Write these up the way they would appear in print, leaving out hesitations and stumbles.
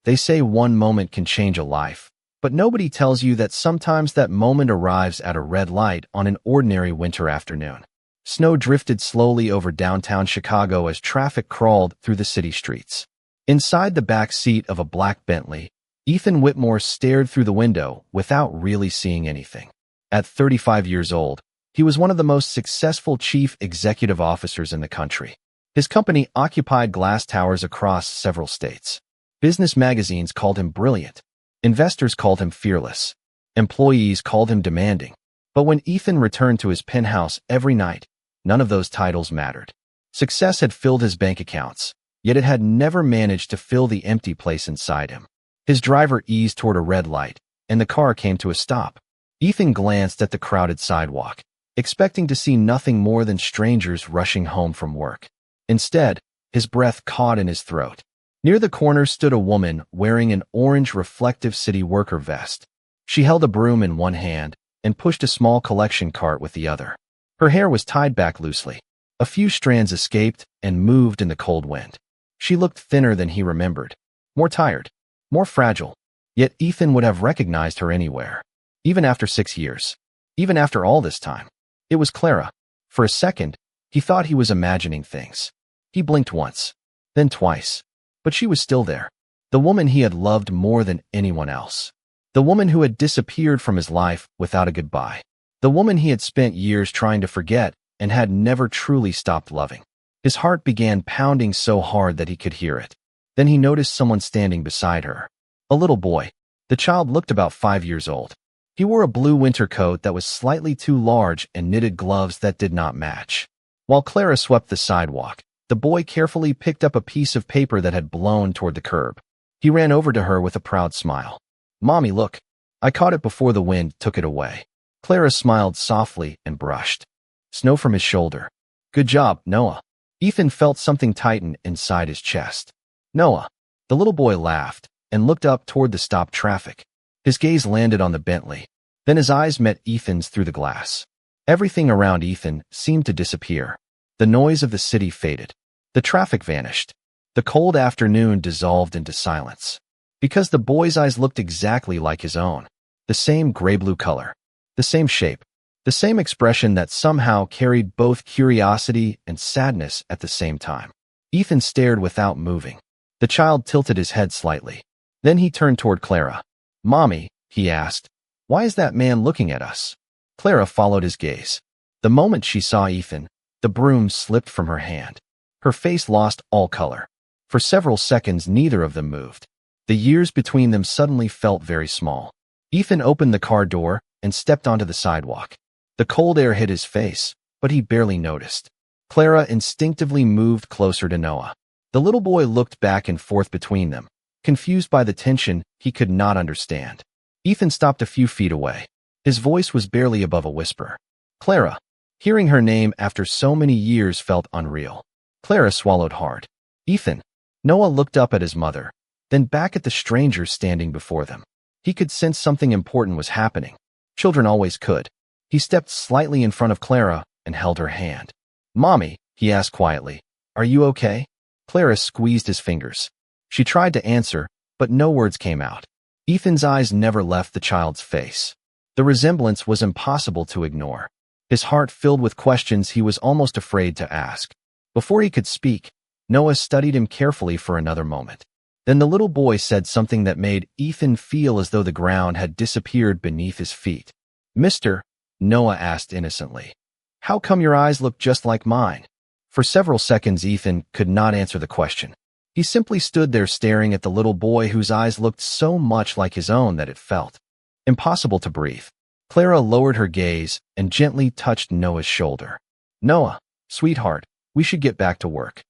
They say one moment can change a life, but nobody tells you that sometimes that moment arrives at a red light on an ordinary winter afternoon. Snow drifted slowly over downtown Chicago as traffic crawled through the city streets. Inside the back seat of a black Bentley, Ethan Whitmore stared through the window without really seeing anything. At 35 years old, he was one of the most successful chief executive officers in the country. His company occupied glass towers across several states. Business magazines called him brilliant. Investors called him fearless. Employees called him demanding. But when Ethan returned to his penthouse every night, none of those titles mattered. Success had filled his bank accounts, yet it had never managed to fill the empty place inside him. His driver eased toward a red light, and the car came to a stop. Ethan glanced at the crowded sidewalk, expecting to see nothing more than strangers rushing home from work. Instead, his breath caught in his throat. Near the corner stood a woman wearing an orange reflective city worker vest. She held a broom in one hand and pushed a small collection cart with the other. Her hair was tied back loosely. A few strands escaped and moved in the cold wind. She looked thinner than he remembered, more tired, more fragile. Yet Ethan would have recognized her anywhere. Even after 6 years. Even after all this time. It was Clara. For a second, he thought he was imagining things. He blinked once, then twice. But she was still there. The woman he had loved more than anyone else. The woman who had disappeared from his life without a goodbye. The woman he had spent years trying to forget and had never truly stopped loving. His heart began pounding so hard that he could hear it. Then he noticed someone standing beside her. A little boy. The child looked about 5 years old. He wore a blue winter coat that was slightly too large and knitted gloves that did not match. While Clara swept the sidewalk, the boy carefully picked up a piece of paper that had blown toward the curb. He ran over to her with a proud smile. "Mommy, look. I caught it before the wind took it away." Clara smiled softly and brushed snow from his shoulder. "Good job, Noah." Ethan felt something tighten inside his chest. "Noah." The little boy laughed and looked up toward the stopped traffic. His gaze landed on the Bentley. Then his eyes met Ethan's through the glass. Everything around Ethan seemed to disappear. The noise of the city faded. The traffic vanished. The cold afternoon dissolved into silence. Because the boy's eyes looked exactly like his own. The same gray-blue color. The same shape. The same expression that somehow carried both curiosity and sadness at the same time. Ethan stared without moving. The child tilted his head slightly. Then he turned toward Clara. "Mommy," he asked, "why is that man looking at us?" Clara followed his gaze. The moment she saw Ethan, the broom slipped from her hand. Her face lost all color. For several seconds, neither of them moved. The years between them suddenly felt very small. Ethan opened the car door and stepped onto the sidewalk. The cold air hit his face, but he barely noticed. Clara instinctively moved closer to Noah. The little boy looked back and forth between them, confused by the tension he could not understand. Ethan stopped a few feet away. His voice was barely above a whisper. "Clara." Hearing her name after so many years felt unreal. Clara swallowed hard. "Ethan." Noah looked up at his mother, then back at the stranger standing before them. He could sense something important was happening. Children always could. He stepped slightly in front of Clara and held her hand. "Mommy," he asked quietly, "are you okay?" Clara squeezed his fingers. She tried to answer, but no words came out. Ethan's eyes never left the child's face. The resemblance was impossible to ignore. His heart filled with questions he was almost afraid to ask. Before he could speak, Noah studied him carefully for another moment. Then the little boy said something that made Ethan feel as though the ground had disappeared beneath his feet. "Mister," Noah asked innocently, "how come your eyes look just like mine?" For several seconds, Ethan could not answer the question. He simply stood there staring at the little boy whose eyes looked so much like his own that it felt impossible to breathe. Clara lowered her gaze and gently touched Noah's shoulder. "Noah, sweetheart, we should get back to work."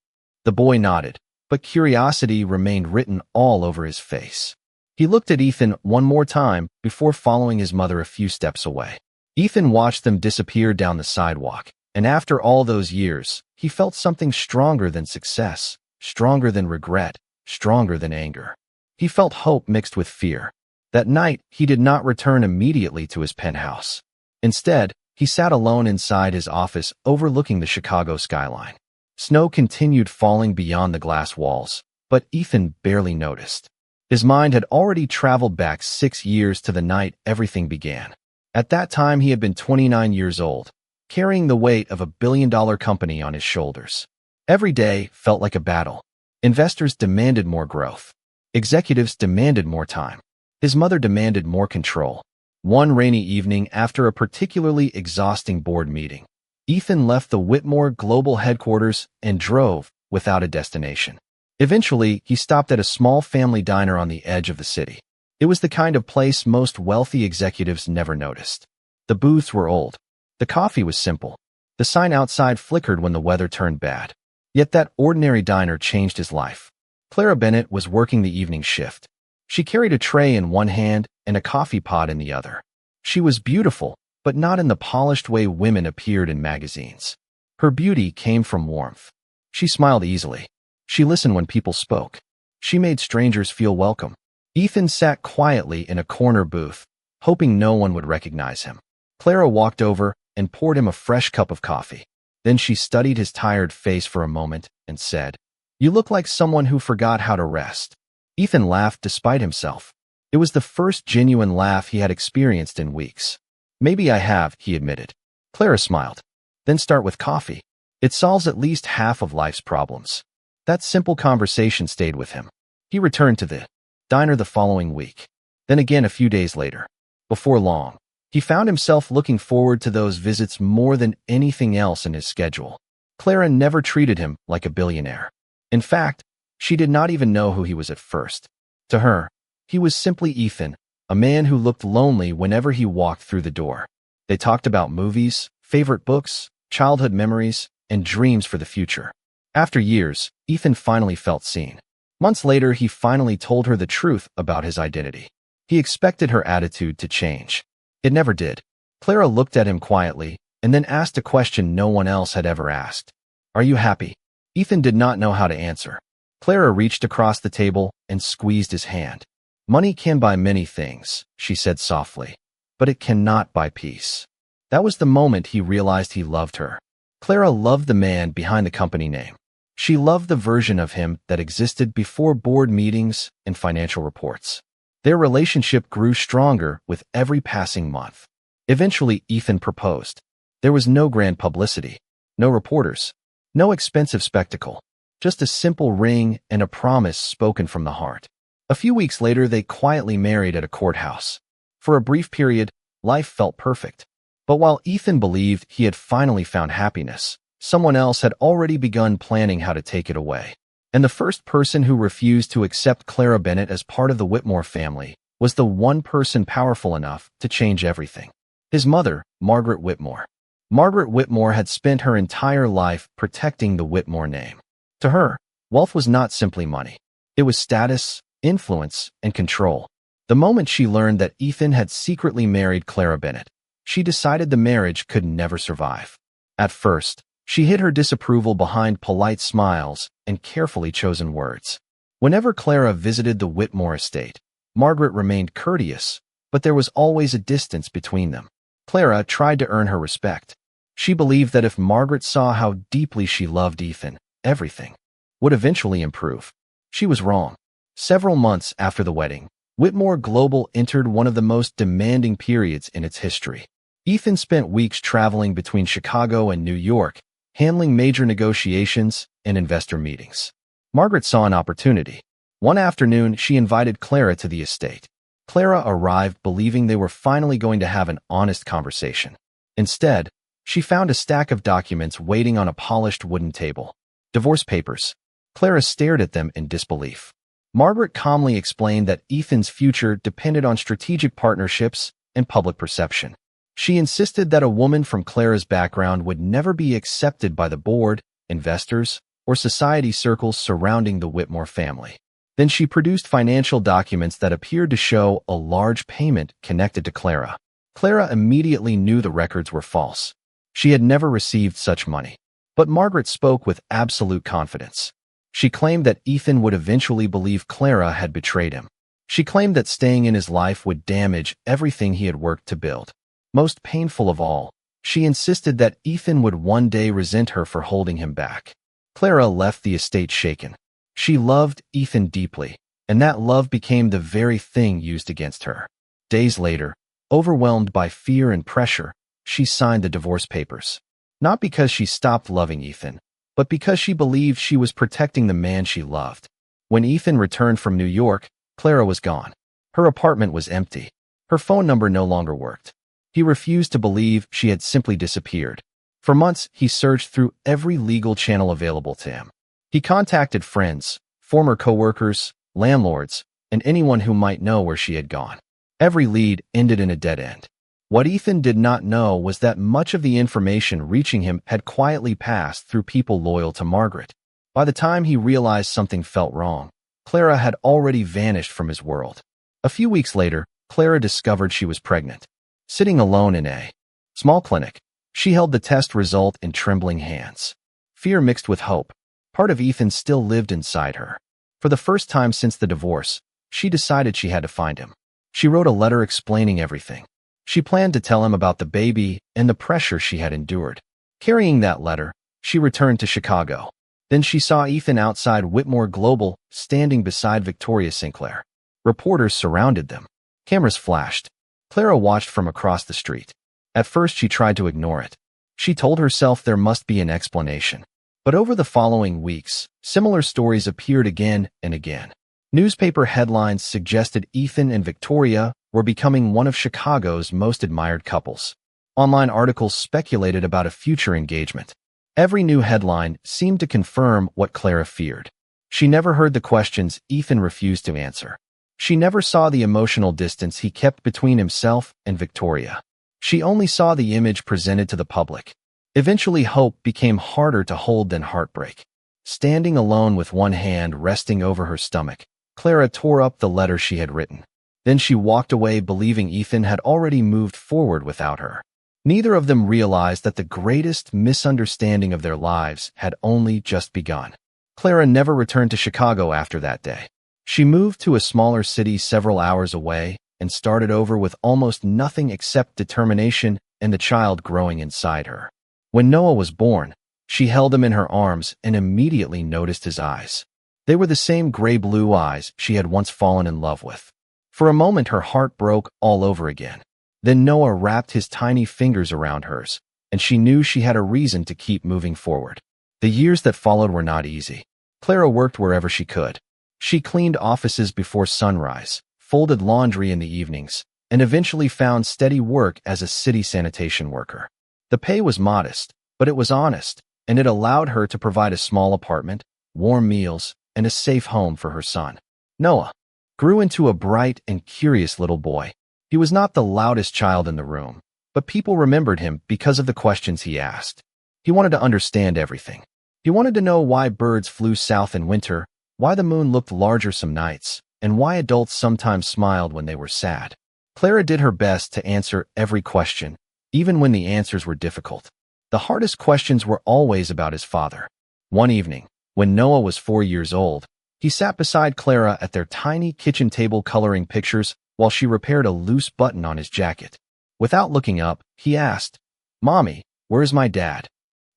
The boy nodded, but curiosity remained written all over his face. He looked at Ethan one more time before following his mother a few steps away. Ethan watched them disappear down the sidewalk, and after all those years, he felt something stronger than success, stronger than regret, stronger than anger. He felt hope mixed with fear. That night, he did not return immediately to his penthouse. Instead, he sat alone inside his office overlooking the Chicago skyline. Snow continued falling beyond the glass walls, but Ethan barely noticed. His mind had already traveled back 6 years to the night everything began. At that time, he had been 29 years old, carrying the weight of $1 billion company on his shoulders. Every day felt like a battle. Investors demanded more growth. Executives demanded more time. His mother demanded more control. One rainy evening, after a particularly exhausting board meeting, Ethan left the Whitmore Global headquarters and drove without a destination. Eventually, he stopped at a small family diner on the edge of the city. It was the kind of place most wealthy executives never noticed. The booths were old. The coffee was simple. The sign outside flickered when the weather turned bad. Yet that ordinary diner changed his life. Clara Bennett was working the evening shift. She carried a tray in one hand and a coffee pot in the other. She was beautiful, but not in the polished way women appeared in magazines. Her beauty came from warmth. She smiled easily. She listened when people spoke. She made strangers feel welcome. Ethan sat quietly in a corner booth, hoping no one would recognize him. Clara walked over and poured him a fresh cup of coffee. Then she studied his tired face for a moment and said, "You look like someone who forgot how to rest." Ethan laughed despite himself. It was the first genuine laugh he had experienced in weeks. "Maybe I have," he admitted. Clara smiled. "Then start with coffee. It solves at least half of life's problems." That simple conversation stayed with him. He returned to the diner the following week, then again a few days later. Before long, he found himself looking forward to those visits more than anything else in his schedule. Clara never treated him like a billionaire. In fact, she did not even know who he was at first. To her, he was simply Ethan, a man who looked lonely whenever he walked through the door. They talked about movies, favorite books, childhood memories, and dreams for the future. After years, Ethan finally felt seen. Months later, he finally told her the truth about his identity. He expected her attitude to change. It never did. Clara looked at him quietly and then asked a question no one else had ever asked. "Are you happy?" Ethan did not know how to answer. Clara reached across the table and squeezed his hand. "Money can buy many things," she said softly, "but it cannot buy peace." That was the moment he realized he loved her. Clara loved the man behind the company name. She loved the version of him that existed before board meetings and financial reports. Their relationship grew stronger with every passing month. Eventually, Ethan proposed. There was no grand publicity, no reporters, no expensive spectacle, just a simple ring and a promise spoken from the heart. A few weeks later, they quietly married at a courthouse. For a brief period, life felt perfect. But while Ethan believed he had finally found happiness, someone else had already begun planning how to take it away. And the first person who refused to accept Clara Bennett as part of the Whitmore family was the one person powerful enough to change everything. His mother, Margaret Whitmore. Margaret Whitmore had spent her entire life protecting the Whitmore name. To her, wealth was not simply money. It was status, influence, and control. The moment she learned that Ethan had secretly married Clara Bennett, she decided the marriage could never survive. At first, she hid her disapproval behind polite smiles and carefully chosen words. Whenever Clara visited the Whitmore estate, Margaret remained courteous, but there was always a distance between them. Clara tried to earn her respect. She believed that if Margaret saw how deeply she loved Ethan, everything would eventually improve. She was wrong. Several months after the wedding, Whitmore Global entered one of the most demanding periods in its history. Ethan spent weeks traveling between Chicago and New York, handling major negotiations and investor meetings. Margaret saw an opportunity. One afternoon, she invited Clara to the estate. Clara arrived believing they were finally going to have an honest conversation. Instead, she found a stack of documents waiting on a polished wooden table. Divorce papers. Clara stared at them in disbelief. Margaret calmly explained that Ethan's future depended on strategic partnerships and public perception. She insisted that a woman from Clara's background would never be accepted by the board, investors, or society circles surrounding the Whitmore family. Then she produced financial documents that appeared to show a large payment connected to Clara. Clara immediately knew the records were false. She had never received such money. But Margaret spoke with absolute confidence. She claimed that Ethan would eventually believe Clara had betrayed him. She claimed that staying in his life would damage everything he had worked to build. Most painful of all, she insisted that Ethan would one day resent her for holding him back. Clara left the estate shaken. She loved Ethan deeply, and that love became the very thing used against her. Days later, overwhelmed by fear and pressure, she signed the divorce papers. Not because she stopped loving Ethan, but because she believed she was protecting the man she loved. When Ethan returned from New York, Clara was gone. Her apartment was empty. Her phone number no longer worked. He refused to believe she had simply disappeared. For months, he searched through every legal channel available to him. He contacted friends, former coworkers, landlords, and anyone who might know where she had gone. Every lead ended in a dead end. What Ethan did not know was that much of the information reaching him had quietly passed through people loyal to Margaret. By the time he realized something felt wrong, Clara had already vanished from his world. A few weeks later, Clara discovered she was pregnant. Sitting alone in a small clinic, she held the test result in trembling hands. Fear mixed with hope. Part of Ethan still lived inside her. For the first time since the divorce, she decided she had to find him. She wrote a letter explaining everything. She planned to tell him about the baby and the pressure she had endured. Carrying that letter, she returned to Chicago. Then she saw Ethan outside Whitmore Global, standing beside Victoria Sinclair. Reporters surrounded them. Cameras flashed. Clara watched from across the street. At first, she tried to ignore it. She told herself there must be an explanation. But over the following weeks, similar stories appeared again and again. Newspaper headlines suggested Ethan and Victoria were becoming one of Chicago's most admired couples. Online articles speculated about a future engagement. Every new headline seemed to confirm what Clara feared. She never heard the questions Ethan refused to answer. She never saw the emotional distance he kept between himself and Victoria. She only saw the image presented to the public. Eventually, hope became harder to hold than heartbreak. Standing alone with one hand resting over her stomach, Clara tore up the letter she had written. Then she walked away believing Ethan had already moved forward without her. Neither of them realized that the greatest misunderstanding of their lives had only just begun. Clara never returned to Chicago after that day. She moved to a smaller city several hours away and started over with almost nothing except determination and the child growing inside her. When Noah was born, she held him in her arms and immediately noticed his eyes. They were the same gray-blue eyes she had once fallen in love with. For a moment, her heart broke all over again. Then Noah wrapped his tiny fingers around hers, and she knew she had a reason to keep moving forward. The years that followed were not easy. Clara worked wherever she could. She cleaned offices before sunrise, folded laundry in the evenings, and eventually found steady work as a city sanitation worker. The pay was modest, but it was honest, and it allowed her to provide a small apartment, warm meals, and a safe home for her son. Noah grew into a bright and curious little boy. He was not the loudest child in the room, but people remembered him because of the questions he asked. He wanted to understand everything. He wanted to know why birds flew south in winter, why the moon looked larger some nights, and why adults sometimes smiled when they were sad. Clara did her best to answer every question, even when the answers were difficult. The hardest questions were always about his father. One evening, when Noah was 4 years old, he sat beside Clara at their tiny kitchen table coloring pictures while she repaired a loose button on his jacket. Without looking up, he asked, "Mommy, where's my dad?"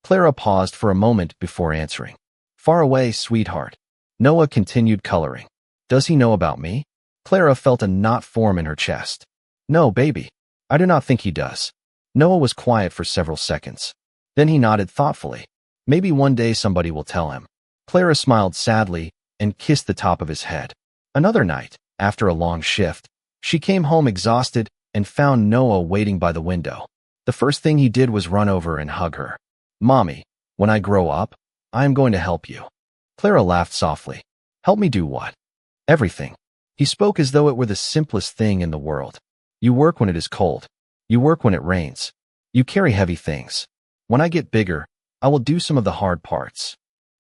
Clara paused for a moment before answering. "Far away, sweetheart." Noah continued coloring. "Does he know about me?" Clara felt a knot form in her chest. "No, baby. I do not think he does." Noah was quiet for several seconds. Then he nodded thoughtfully. "Maybe one day somebody will tell him." Clara smiled sadly and kissed the top of his head. Another night, after a long shift, she came home exhausted and found Noah waiting by the window. The first thing he did was run over and hug her. "Mommy, when I grow up, I am going to help you." Clara laughed softly. "Help me do what?" "Everything." He spoke as though it were the simplest thing in the world. "You work when it is cold. You work when it rains. You carry heavy things. When I get bigger, I will do some of the hard parts."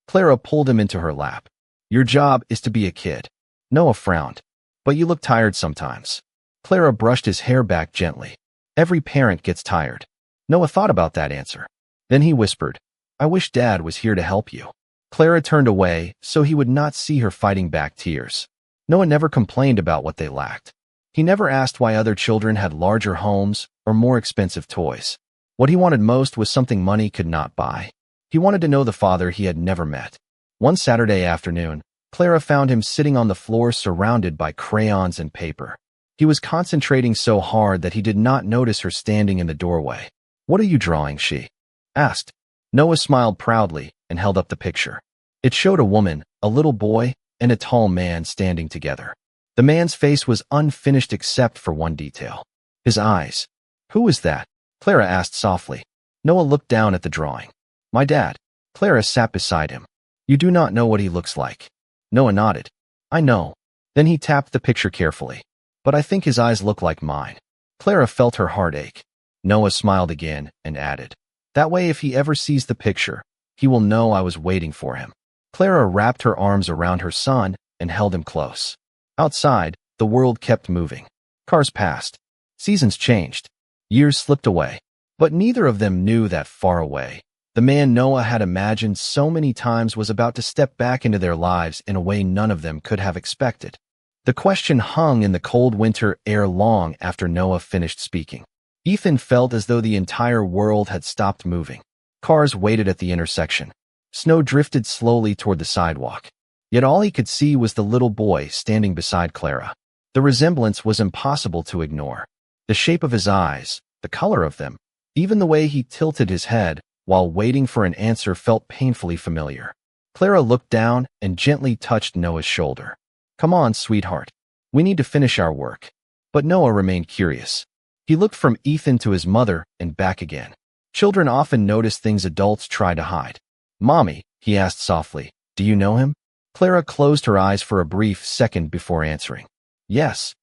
Clara pulled him into her lap. "Your job is to be a kid." Noah frowned. "But you look tired sometimes." Clara brushed his hair back gently. "Every parent gets tired." Noah thought about that answer. Then he whispered, "I wish Dad was here to help you." Clara turned away so he would not see her fighting back tears. Noah never complained about what they lacked. He never asked why other children had larger homes or more expensive toys. What he wanted most was something money could not buy. He wanted to know the father he had never met. One Saturday afternoon, Clara found him sitting on the floor surrounded by crayons and paper. He was concentrating so hard that he did not notice her standing in the doorway. "What are you drawing?" she asked. Noah smiled proudly and held up the picture. It showed a woman, a little boy, and a tall man standing together. The man's face was unfinished except for one detail: his eyes. "Who is that?" Clara asked softly. Noah looked down at the drawing. "My dad." Clara sat beside him. "You do not know what he looks like." Noah nodded. "I know." Then he tapped the picture carefully. "But I think his eyes look like mine." Clara felt her heart ache. Noah smiled again and added, "That way if he ever sees the picture, he will know I was waiting for him." Clara wrapped her arms around her son and held him close. Outside, the world kept moving. Cars passed. Seasons changed. Years slipped away. But neither of them knew that far away, the man Noah had imagined so many times was about to step back into their lives in a way none of them could have expected. The question hung in the cold winter air long after Noah finished speaking. Ethan felt as though the entire world had stopped moving. Cars waited at the intersection. Snow drifted slowly toward the sidewalk. Yet all he could see was the little boy standing beside Clara. The resemblance was impossible to ignore. The shape of his eyes, the color of them, even the way he tilted his head while waiting for an answer felt painfully familiar. Clara looked down and gently touched Noah's shoulder. "Come on, sweetheart. We need to finish our work." But Noah remained curious. He looked from Ethan to his mother and back again. Children often notice things adults try to hide. "Mommy," he asked softly, "do you know him?" Clara closed her eyes for a brief second before answering. "Yes."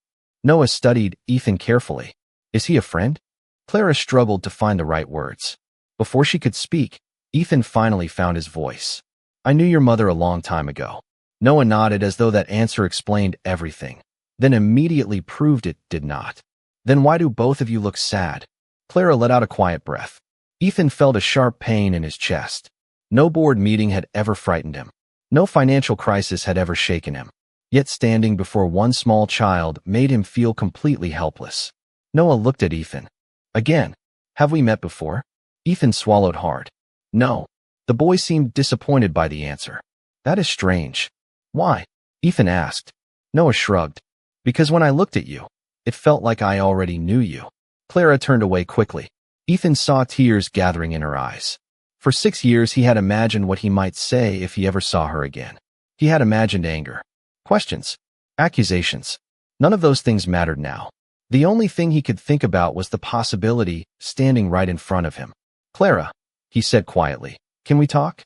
Noah studied Ethan carefully. "Is he a friend?" Clara struggled to find the right words. Before she could speak, Ethan finally found his voice. "I knew your mother a long time ago." Noah nodded as though that answer explained everything, then immediately proved it did not. "Then why do both of you look sad?" Clara let out a quiet breath. Ethan felt a sharp pain in his chest. No board meeting had ever frightened him. No financial crisis had ever shaken him. Yet standing before one small child made him feel completely helpless. Noah looked at Ethan. "Again, have we met before?" Ethan swallowed hard. "No." The boy seemed disappointed by the answer. "That is strange." "Why?" Ethan asked. Noah shrugged. "Because when I looked at you, it felt like I already knew you." Clara turned away quickly. Ethan saw tears gathering in her eyes. For 6 years he had imagined what he might say if he ever saw her again. He had imagined anger, questions, accusations. None of those things mattered now. The only thing he could think about was the possibility standing right in front of him. "Clara," he said quietly, "can we talk?"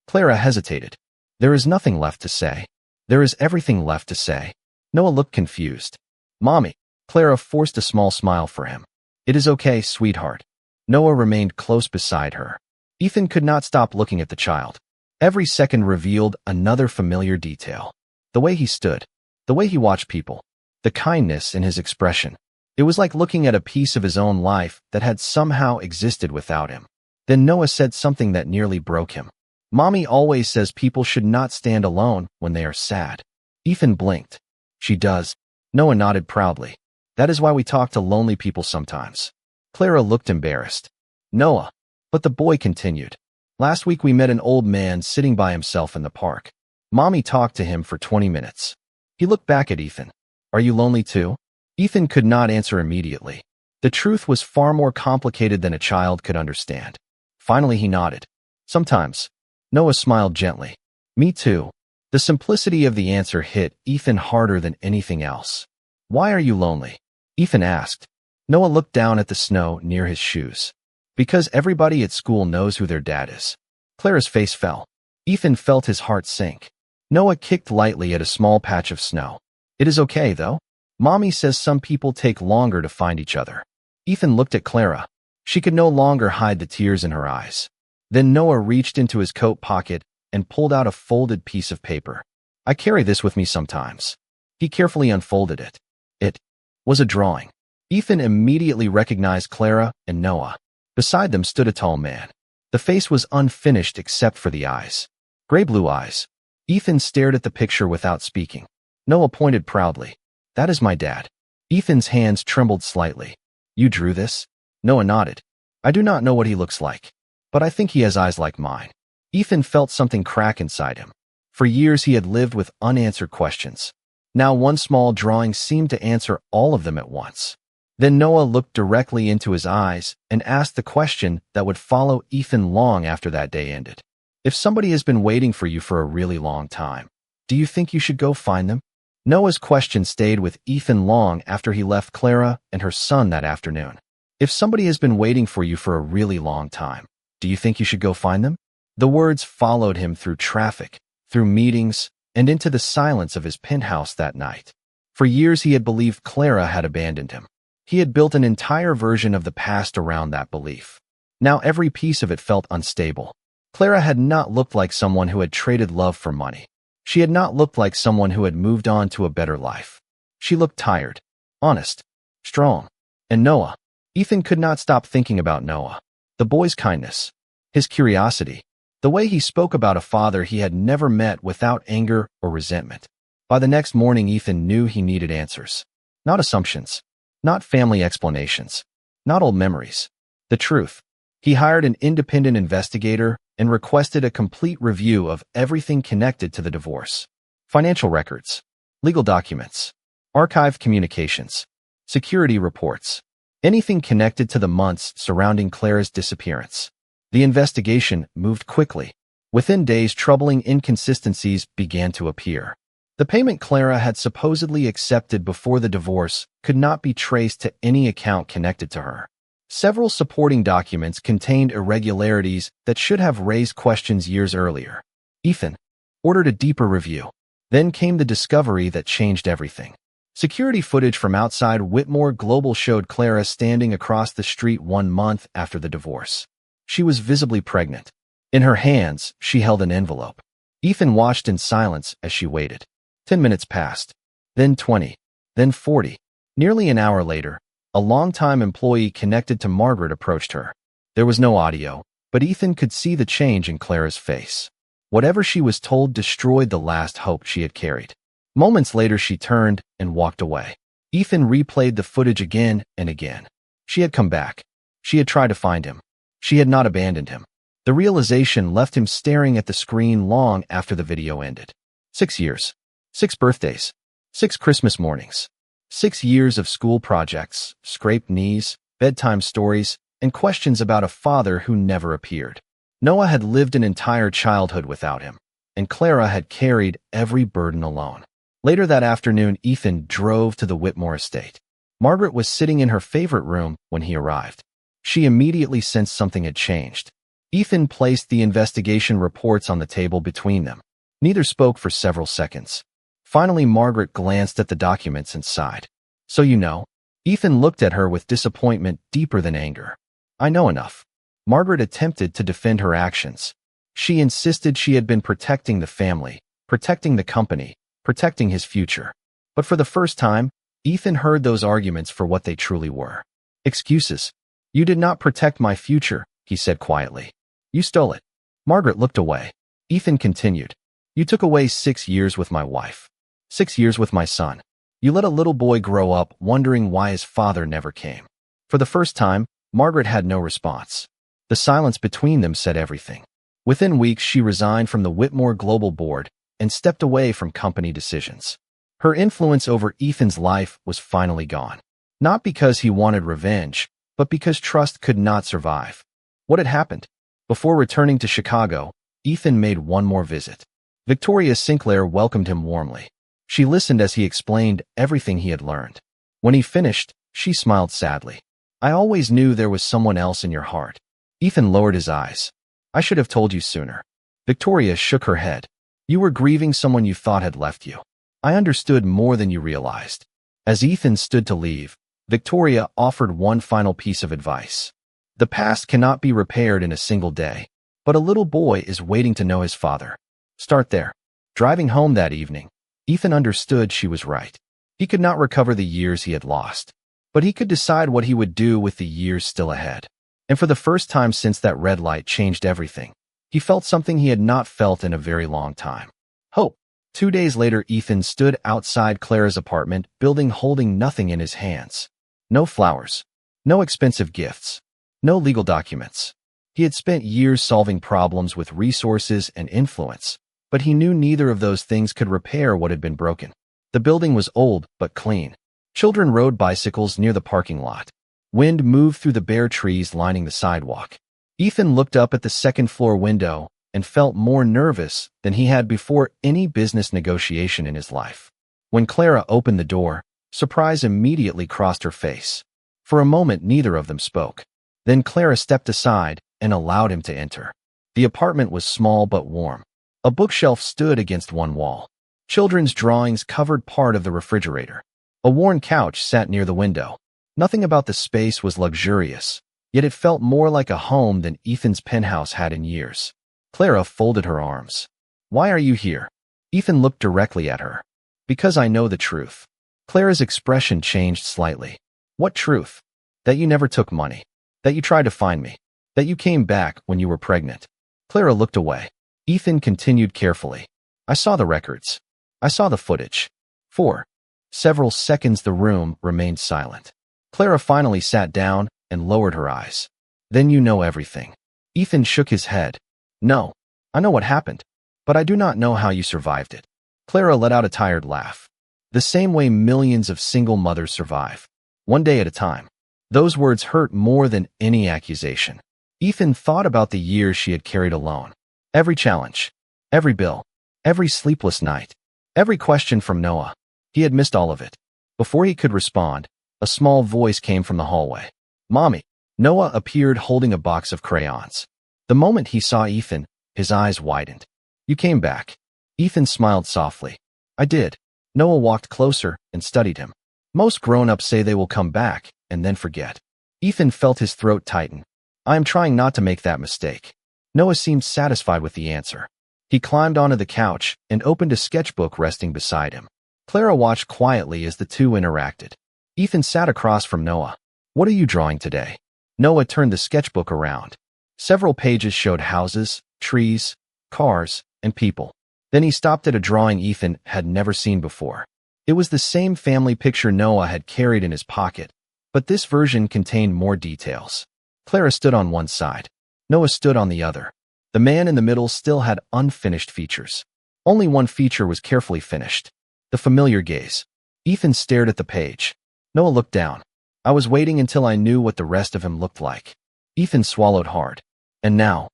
Clara hesitated. "There is nothing left to say." "There is everything left to say." Noah looked confused. "Mommy." Clara forced a small smile for him. "It is okay, sweetheart." Noah remained close beside her. Ethan could not stop looking at the child. Every second revealed another familiar detail. The way he stood, the way he watched people, the kindness in his expression. It was like looking at a piece of his own life that had somehow existed without him. Then Noah said something that nearly broke him. "Mommy always says people should not stand alone when they are sad." Ethan blinked. "She does." Noah nodded proudly. "That is why we talk to lonely people sometimes." Clara looked embarrassed. "Noah." But the boy continued. "Last week we met an old man sitting by himself in the park. Mommy talked to him for 20 minutes. He looked back at Ethan. "Are you lonely too?" Ethan could not answer immediately. The truth was far more complicated than a child could understand. Finally he nodded. "Sometimes." Noah smiled gently. "Me too." The simplicity of the answer hit Ethan harder than anything else. "Why are you lonely?" Ethan asked. Noah looked down at the snow near his shoes. "Because everybody at school knows who their dad is." Clara's face fell. Ethan felt his heart sink. Noah kicked lightly at a small patch of snow. "It is okay, though. Mommy says some people take longer to find each other." Ethan looked at Clara. She could no longer hide the tears in her eyes. Then Noah reached into his coat pocket and pulled out a folded piece of paper. "I carry this with me sometimes." He carefully unfolded it. It was a drawing. Ethan immediately recognized Clara and Noah. Beside them stood a tall man. The face was unfinished except for the eyes. Gray-blue eyes. Ethan stared at the picture without speaking. Noah pointed proudly. "That is my dad." Ethan's hands trembled slightly. "You drew this?" Noah nodded. "I do not know what he looks like, but I think he has eyes like mine." Ethan felt something crack inside him. For years he had lived with unanswered questions. Now one small drawing seemed to answer all of them at once. Then Noah looked directly into his eyes and asked the question that would follow Ethan long after that day ended. If somebody has been waiting for you for a really long time, do you think you should go find them? Noah's question stayed with Ethan long after he left Clara and her son that afternoon. If somebody has been waiting for you for a really long time, do you think you should go find them? The words followed him through traffic, through meetings, and into the silence of his penthouse that night. For years he had believed Clara had abandoned him. He had built an entire version of the past around that belief. Now every piece of it felt unstable. Clara had not looked like someone who had traded love for money. She had not looked like someone who had moved on to a better life. She looked tired, honest, strong. And Noah. Ethan could not stop thinking about Noah. The boy's kindness, his curiosity, the way he spoke about a father he had never met without anger or resentment. By the next morning, Ethan knew he needed answers. Not assumptions. Not family explanations. Not old memories. The truth. He hired an independent investigator and requested a complete review of everything connected to the divorce. Financial records, legal documents, archived communications, security reports, anything connected to the months surrounding Clara's disappearance. The investigation moved quickly. Within days, troubling inconsistencies began to appear. The payment Clara had supposedly accepted before the divorce could not be traced to any account connected to her. Several supporting documents contained irregularities that should have raised questions years earlier. Ethan ordered a deeper review. Then came the discovery that changed everything. Security footage from outside Whitmore Global showed Clara standing across the street 1 month after the divorce. She was visibly pregnant. In her hands, she held an envelope. Ethan watched in silence as she waited. 10 minutes passed. Then 20. Then 40. Nearly an hour later, a longtime employee connected to Margaret approached her. There was no audio, but Ethan could see the change in Clara's face. Whatever she was told destroyed the last hope she had carried. Moments later, she turned and walked away. Ethan replayed the footage again and again. She had come back. She had tried to find him. She had not abandoned him. The realization left him staring at the screen long after the video ended. 6 years. 6 birthdays. 6 Christmas mornings. 6 years of school projects, scraped knees, bedtime stories, and questions about a father who never appeared. Noah had lived an entire childhood without him, and Clara had carried every burden alone. Later that afternoon, Ethan drove to the Whitmore estate. Margaret was sitting in her favorite room when he arrived. She immediately sensed something had changed. Ethan placed the investigation reports on the table between them. Neither spoke for several seconds. Finally, Margaret glanced at the documents and sighed. So you know? Ethan looked at her with disappointment deeper than anger. I know enough. Margaret attempted to defend her actions. She insisted she had been protecting the family, protecting the company, protecting his future. But for the first time, Ethan heard those arguments for what they truly were. Excuses. You did not protect my future, he said quietly. You stole it. Margaret looked away. Ethan continued. You took away 6 years with my wife. 6 years with my son. You let a little boy grow up wondering why his father never came. For the first time, Margaret had no response. The silence between them said everything. Within weeks, she resigned from the Whitmore Global Board and stepped away from company decisions. Her influence over Ethan's life was finally gone. Not because he wanted revenge, but because trust could not survive. What had happened? Before returning to Chicago, Ethan made one more visit. Victoria Sinclair welcomed him warmly. She listened as he explained everything he had learned. When he finished, she smiled sadly. I always knew there was someone else in your heart. Ethan lowered his eyes. I should have told you sooner. Victoria shook her head. You were grieving someone you thought had left you. I understood more than you realized. As Ethan stood to leave, Victoria offered one final piece of advice. The past cannot be repaired in a single day, but a little boy is waiting to know his father. Start there. Driving home that evening, Ethan understood she was right. He could not recover the years he had lost, but he could decide what he would do with the years still ahead. And for the first time since that red light changed everything, he felt something he had not felt in a very long time. Hope. 2 days later, Ethan stood outside Clara's apartment building, holding nothing in his hands. No flowers. No expensive gifts. No legal documents. He had spent years solving problems with resources and influence, but he knew neither of those things could repair what had been broken. The building was old but clean. Children rode bicycles near the parking lot. Wind moved through the bare trees lining the sidewalk. Ethan looked up at the second-floor window and felt more nervous than he had before any business negotiation in his life. When Clara opened the door, surprise immediately crossed her face. For a moment, neither of them spoke. Then Clara stepped aside and allowed him to enter. The apartment was small but warm. A bookshelf stood against one wall. Children's drawings covered part of the refrigerator. A worn couch sat near the window. Nothing about the space was luxurious, yet it felt more like a home than Ethan's penthouse had in years. Clara folded her arms. "Why are you here?" Ethan looked directly at her. "Because I know the truth." Clara's expression changed slightly. "What truth?" "That you never took money. That you tried to find me. That you came back when you were pregnant." Clara looked away. Ethan continued carefully. "I saw the records. I saw the footage." For several seconds the room remained silent. Clara finally sat down and lowered her eyes. "Then you know everything." Ethan shook his head. "No, I know what happened, but I do not know how you survived it." Clara let out a tired laugh. "The same way millions of single mothers survive. One day at a time." Those words hurt more than any accusation. Ethan thought about the years she had carried alone. Every challenge, every bill, every sleepless night, every question from Noah. He had missed all of it. Before he could respond, a small voice came from the hallway. "Mommy." Noah appeared holding a box of crayons. The moment he saw Ethan, his eyes widened. "You came back." Ethan smiled softly. "I did." Noah walked closer and studied him. "Most grown-ups say they will come back and then forget." Ethan felt his throat tighten. "I am trying not to make that mistake." Noah seemed satisfied with the answer. He climbed onto the couch and opened a sketchbook resting beside him. Clara watched quietly as the two interacted. Ethan sat across from Noah. "What are you drawing today?" Noah turned the sketchbook around. Several pages showed houses, trees, cars, and people. Then he stopped at a drawing Ethan had never seen before. It was the same family picture Noah had carried in his pocket, but this version contained more details. Clara stood on one side. Noah stood on the other. The man in the middle still had unfinished features. Only one feature was carefully finished. The familiar gaze. Ethan stared at the page. Noah looked down. "I was waiting until I knew what the rest of him looked like." Ethan swallowed hard. "And now?"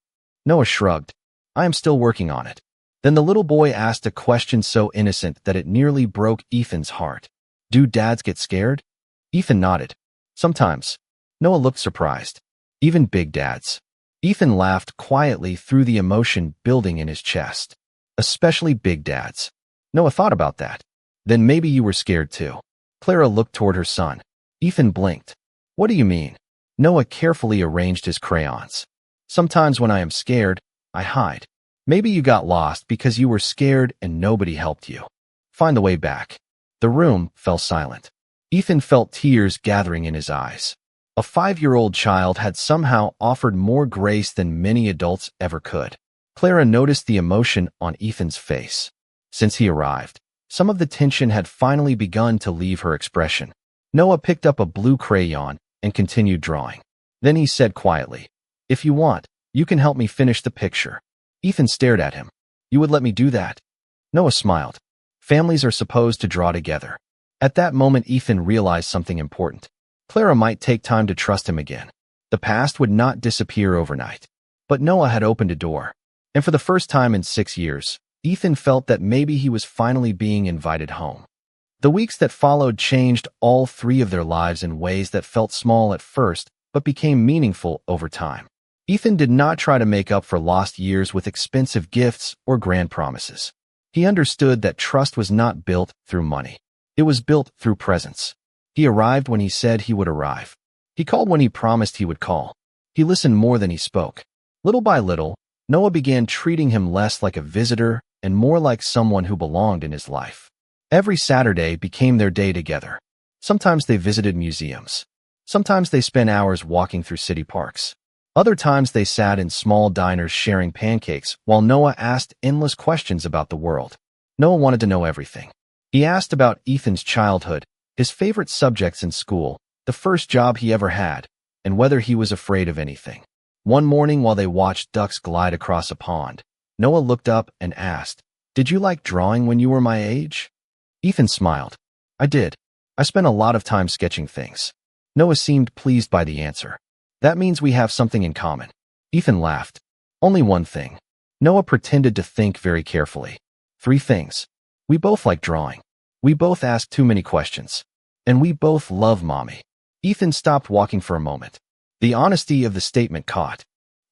Noah shrugged. "I am still working on it." Then the little boy asked a question so innocent that it nearly broke Ethan's heart. "Do dads get scared?" Ethan nodded. "Sometimes." Noah looked surprised. "Even big dads?" Ethan laughed quietly through the emotion building in his chest. "Especially big dads." Noah thought about that. "Then maybe you were scared too." Clara looked toward her son. Ethan blinked. "What do you mean?" Noah carefully arranged his crayons. "Sometimes when I am scared, I hide. Maybe you got lost because you were scared and nobody helped you. Find the way back." The room fell silent. Ethan felt tears gathering in his eyes. A 5-year-old child had somehow offered more grace than many adults ever could. Clara noticed the emotion on Ethan's face. Since he arrived, some of the tension had finally begun to leave her expression. Noah picked up a blue crayon and continued drawing. Then he said quietly, "If you want, you can help me finish the picture." Ethan stared at him. "You would let me do that?" Noah smiled. Families are supposed to draw together. At that moment, Ethan realized something important. Clara might take time to trust him again. The past would not disappear overnight. But Noah had opened a door. And for the first time in 6 years, Ethan felt that maybe he was finally being invited home. The weeks that followed changed all three of their lives in ways that felt small at first, but became meaningful over time. Ethan did not try to make up for lost years with expensive gifts or grand promises. He understood that trust was not built through money. It was built through presence. He arrived when he said he would arrive. He called when he promised he would call. He listened more than he spoke. Little by little, Noah began treating him less like a visitor and more like someone who belonged in his life. Every Saturday became their day together. Sometimes they visited museums. Sometimes they spent hours walking through city parks. Other times they sat in small diners sharing pancakes while Noah asked endless questions about the world. Noah wanted to know everything. He asked about Ethan's childhood, his favorite subjects in school, the first job he ever had, and whether he was afraid of anything. One morning while they watched ducks glide across a pond, Noah looked up and asked, Did you like drawing when you were my age? Ethan smiled. I did. I spent a lot of time sketching things. Noah seemed pleased by the answer. That means we have something in common. Ethan laughed. Only one thing. Noah pretended to think very carefully. 3 things. We both like drawing. We both ask too many questions. And we both love mommy. Ethan stopped walking for a moment. The honesty of the statement caught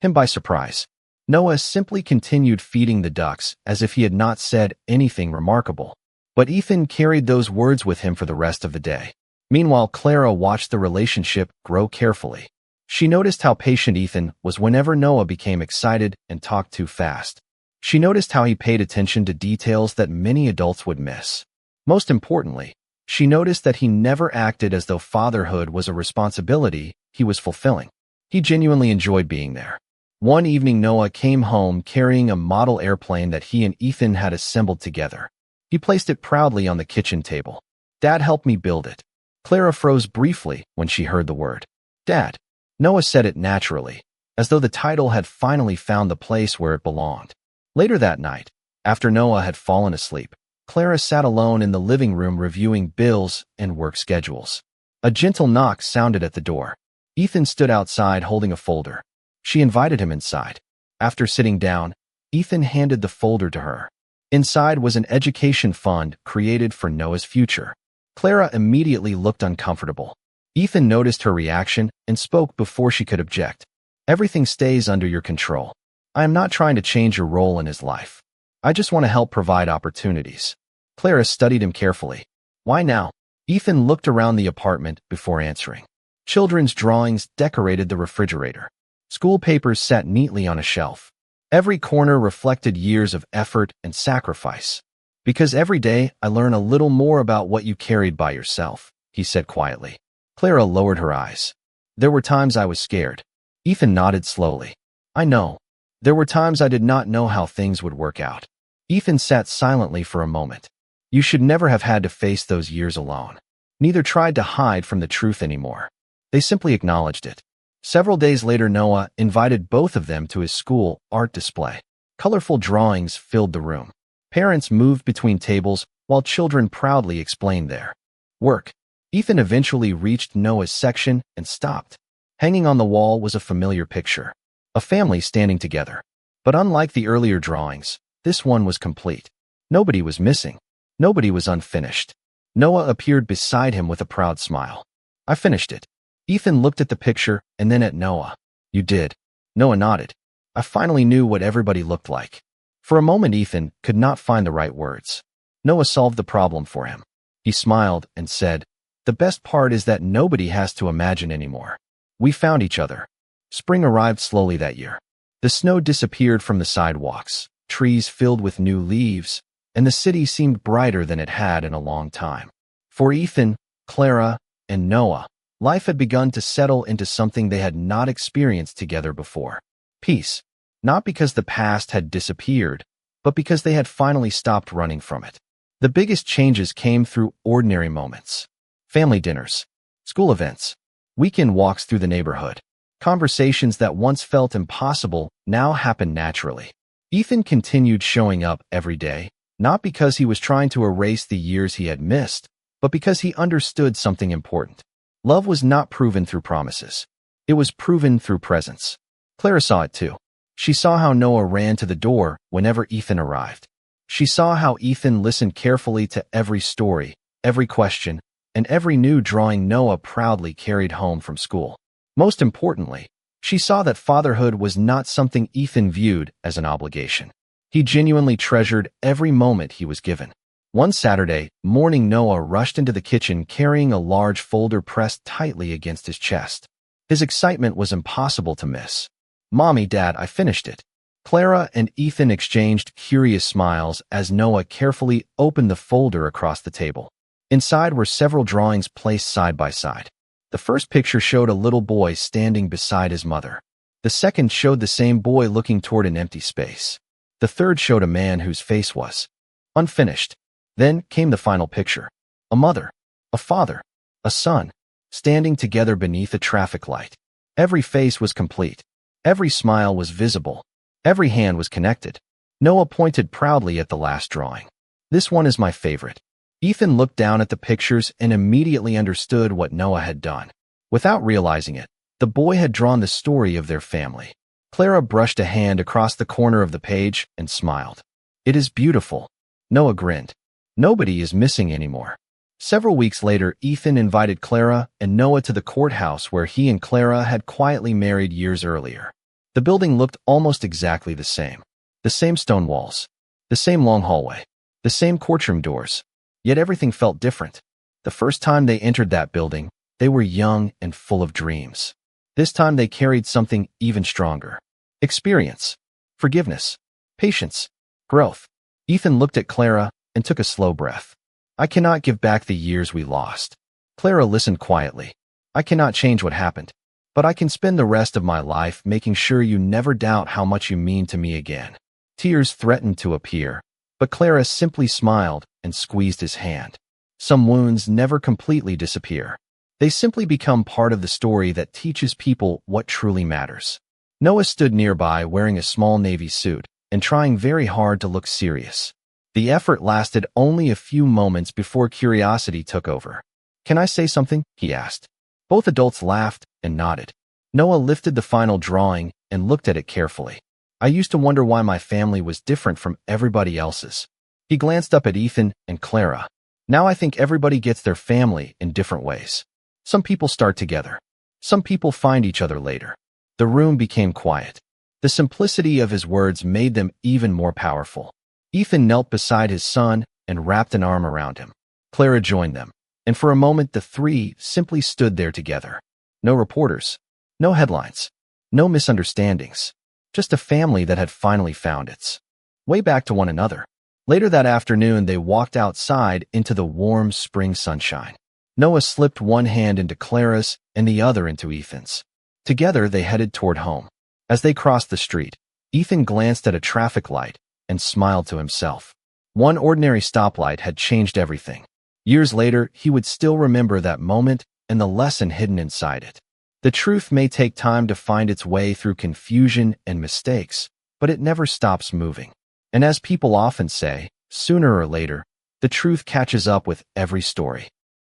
him by surprise. Noah simply continued feeding the ducks as if he had not said anything remarkable. But Ethan carried those words with him for the rest of the day. Meanwhile, Clara watched the relationship grow carefully. She noticed how patient Ethan was whenever Noah became excited and talked too fast. She noticed how he paid attention to details that many adults would miss. Most importantly, she noticed that he never acted as though fatherhood was a responsibility he was fulfilling. He genuinely enjoyed being there. One evening, Noah came home carrying a model airplane that he and Ethan had assembled together. He placed it proudly on the kitchen table. Dad helped me build it. Clara froze briefly when she heard the word. Dad. Noah said it naturally, as though the title had finally found the place where it belonged. Later that night, after Noah had fallen asleep, Clara sat alone in the living room reviewing bills and work schedules. A gentle knock sounded at the door. Ethan stood outside holding a folder. She invited him inside. After sitting down, Ethan handed the folder to her. Inside was an education fund created for Noah's future. Clara immediately looked uncomfortable. Ethan noticed her reaction and spoke before she could object. Everything stays under your control. I am not trying to change your role in his life. I just want to help provide opportunities. Clara studied him carefully. Why now? Ethan looked around the apartment before answering. Children's drawings decorated the refrigerator. School papers sat neatly on a shelf. Every corner reflected years of effort and sacrifice. Because every day I learn a little more about what you carried by yourself, he said quietly. Clara lowered her eyes. There were times I was scared. Ethan nodded slowly. I know. There were times I did not know how things would work out. Ethan sat silently for a moment. You should never have had to face those years alone. Neither tried to hide from the truth anymore. They simply acknowledged it. Several days later, Noah invited both of them to his school art display. Colorful drawings filled the room. Parents moved between tables while children proudly explained their work. Ethan eventually reached Noah's section and stopped. Hanging on the wall was a familiar picture. A family standing together. But unlike the earlier drawings, this one was complete. Nobody was missing. Nobody was unfinished. Noah appeared beside him with a proud smile. I finished it. Ethan looked at the picture and then at Noah. You did. Noah nodded. I finally knew what everybody looked like. For a moment, Ethan could not find the right words. Noah solved the problem for him. He smiled and said, the best part is that nobody has to imagine anymore. We found each other. Spring arrived slowly that year. The snow disappeared from the sidewalks, trees filled with new leaves, and the city seemed brighter than it had in a long time. For Ethan, Clara, and Noah, life had begun to settle into something they had not experienced together before. Peace. Not because the past had disappeared, but because they had finally stopped running from it. The biggest changes came through ordinary moments. Family dinners, school events, weekend walks through the neighborhood. Conversations that once felt impossible now happened naturally. Ethan continued showing up every day, not because he was trying to erase the years he had missed, but because he understood something important. Love was not proven through promises. It was proven through presence. Clara saw it too. She saw how Noah ran to the door whenever Ethan arrived. She saw how Ethan listened carefully to every story, every question, and every new drawing Noah proudly carried home from school. Most importantly, she saw that fatherhood was not something Ethan viewed as an obligation. He genuinely treasured every moment he was given. One Saturday morning, Noah rushed into the kitchen carrying a large folder pressed tightly against his chest. His excitement was impossible to miss. Mommy, Dad, I finished it. Clara and Ethan exchanged curious smiles as Noah carefully opened the folder across the table. Inside were several drawings placed side by side. The first picture showed a little boy standing beside his mother. The second showed the same boy looking toward an empty space. The third showed a man whose face was unfinished. Then came the final picture. A mother, a father, a son, standing together beneath a traffic light. Every face was complete. Every smile was visible. Every hand was connected. Noah pointed proudly at the last drawing. This one is my favorite. Ethan looked down at the pictures and immediately understood what Noah had done. Without realizing it, the boy had drawn the story of their family. Clara brushed a hand across the corner of the page and smiled. It is beautiful. Noah grinned. Nobody is missing anymore. Several weeks later, Ethan invited Clara and Noah to the courthouse where he and Clara had quietly married years earlier. The building looked almost exactly the same. The same stone walls, the same long hallway, the same courtroom doors. Yet everything felt different. The first time they entered that building, they were young and full of dreams. This time they carried something even stronger. Experience, forgiveness, patience, growth. Ethan looked at Clara and took a slow breath. I cannot give back the years we lost. Clara listened quietly. I cannot change what happened, but I can spend the rest of my life making sure you never doubt how much you mean to me again. Tears threatened to appear, but Clara simply smiled and squeezed his hand. Some wounds never completely disappear. They simply become part of the story that teaches people what truly matters. Noah stood nearby wearing a small navy suit and trying very hard to look serious. The effort lasted only a few moments before curiosity took over. Can I say something? He asked. Both adults laughed and nodded. Noah lifted the final drawing and looked at it carefully. I used to wonder why my family was different from everybody else's. He glanced up at Ethan and Clara. Now I think everybody gets their family in different ways. Some people start together. Some people find each other later. The room became quiet. The simplicity of his words made them even more powerful. Ethan knelt beside his son and wrapped an arm around him. Clara joined them, and for a moment the three simply stood there together. No reporters, no headlines, no misunderstandings. Just a family that had finally found its way back to one another. Later that afternoon, they walked outside into the warm spring sunshine. Noah slipped one hand into Clara's and the other into Ethan's. Together, they headed toward home. As they crossed the street, Ethan glanced at a traffic light and smiled to himself. One ordinary stoplight had changed everything. Years later, he would still remember that moment and the lesson hidden inside it. The truth may take time to find its way through confusion and mistakes, but it never stops moving. And as people often say, sooner or later, the truth catches up with every story.